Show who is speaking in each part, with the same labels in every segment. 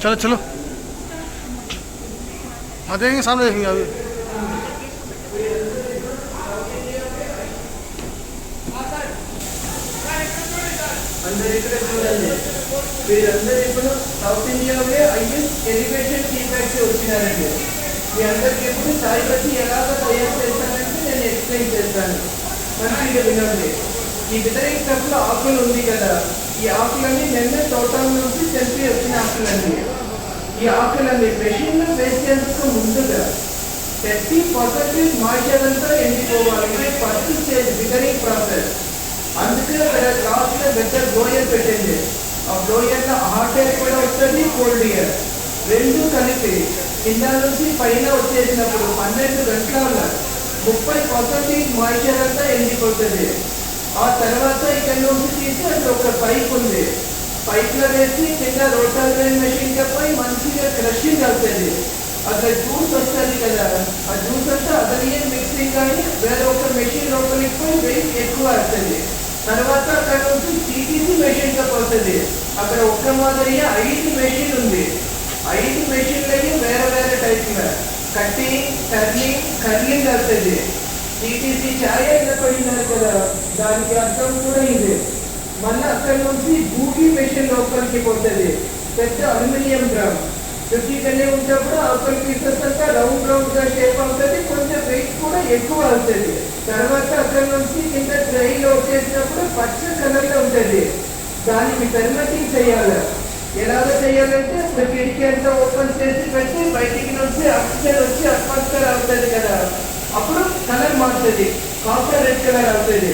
Speaker 1: चलो चलो हाँ देखेंगे सामने देखेंगे अभी
Speaker 2: వీరందరూ ఇప్పుడు సౌత్ ఇండియాలో హైయెస్ట్ ఎలివేషన్ ఫీడ్బ్యాక్ వచ్చినారండి. మీ అందరికీ ఇప్పుడు చాయ్ పత్తి ఎలాగ తయారు చేస్తానంటే నేను ఎక్స్ప్లెయిన్ చేస్తాను, మంచిగా వినండి. ఈ వితరింగ్ స్టెప్లో ఆకులు ఉంది కదా, ఈ ఆకులన్నీ నిన్న తోటల నుంచి తెంపి వచ్చిన ఆకులండి. ఈ ఆకులన్నీ మెషిన్లో వేస్ట్ చేసేందుకు ముందుగా 30% మాయిశ్చర్ అంతా ఎండిపోవాలి. అంటే ఫస్ట్ స్టేజ్ వితరింగ్ ప్రాసెస్. అందుకే లాస్ట్లో బెటర్ బ్లోయర్ పెట్టింది. ఆ బ్లోయర్లో హాట్ ఎయిర్ కూడా వస్తుంది, కోల్డ్ ఎయిర్ రెండు కలిపి కింద నుంచి పైన వచ్చేసినప్పుడు 12 గంటల 30% మాయిశ్చర్ అంతా ఎండిపోతుంది. ఆ తర్వాత ఇక్కడ నుంచి తీసి అక్కడ ఒక పైప్ ఉంది, పైప్లో వేసి కింద రోటర్ మెషిన్ పోయి మంచిగా క్రషింగ్ అవుతుంది. అక్కడ జ్యూస్ వస్తుంది కదా, ఆ జ్యూస్ అంతా అదనే మిక్సింగ్ కానీ వేరే ఒక మెషిన్ లోపలికి పోయి వెయిట్ ఎక్కువ అవుతుంది. తర్వాత అక్కడ నుంచి టీటీసీ మెషిన్ పోతుంది. అక్కడ ఒక్క మాదిరి 5 మెషిన్ ఉంది. 5 మెషిన్లకి వేరే వేరే టైప్గా కట్టింగ్, టర్నింగ్, కర్లింగ్ అవుతుంది. టీటీసీ ఛాయ్ ఎట్లా పడినారు కదా, దానికి అర్థం కూడా ఇది. మళ్ళీ అక్కడ నుంచి బూటీ మెషిన్ లోపలికి పోతుంది. పెద్ద అల్యూమినియం డ్రమ్ 50 కన్నా ఉన్నప్పుడు అక్కడ పీసెస్ అంతా రౌండ్ గా షేప్ అవుతుంది, కొంచెం వెయిట్ కూడా ఎక్కువ అవుతుంది. తర్వాత అక్కడ నుంచి కింద డ్రైలో వచ్చేసినప్పుడు పచ్చ కలర్లో ఉంటుంది. దానికి ఫెర్మెంటింగ్ చేయాలి. ఎలాగ చేయాలంటే అక్కడ కిటికీ అంతా ఓపెన్ చేసి పెట్టి బయటికి నుంచి ఆక్సిజన్ వచ్చి అట్మాస్ఫియర్ అవుతుంది కదా, అప్పుడు కలర్ మారుతుంది, కాపర్ రెడ్ కలర్ అవుతుంది.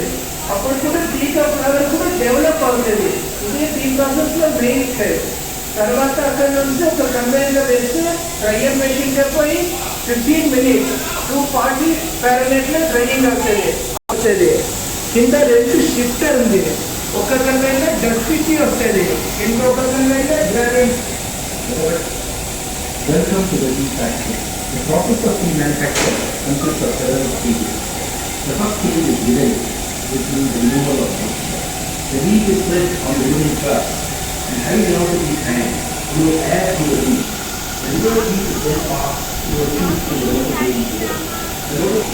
Speaker 2: అప్పుడు కూడా దీని ఫ్లవర్ కూడా డెవలప్ అవుతుంది. ఇది దీని ప్రాసెస్లో మెయిన్ స్టెప్. తర్వాత అక్కడ నుంచి ఒక కంపెనీలో వేస్తే డ్రైయర్ మెషిన్ పోయి 15 మినిట్స్ 240 ఫారెన్హీట్లో డ్రైయింగ్ అవుతుంది. కింద 2 షిఫ్టర్ ఉంది. ఒక కంపెనీలో డస్టిటీ వస్తుంది, ఇంకొక కంపెనీలో driving.
Speaker 3: Welcome to the tea factory. The process of tea manufacture consists of several stages. The first stage is grilling, which means the removal of heat. The heat is spread on the wooden crust and high velocity fan blows air through the heat. The reverse heat is then passed through a tube to the rotor bearing below. The rotor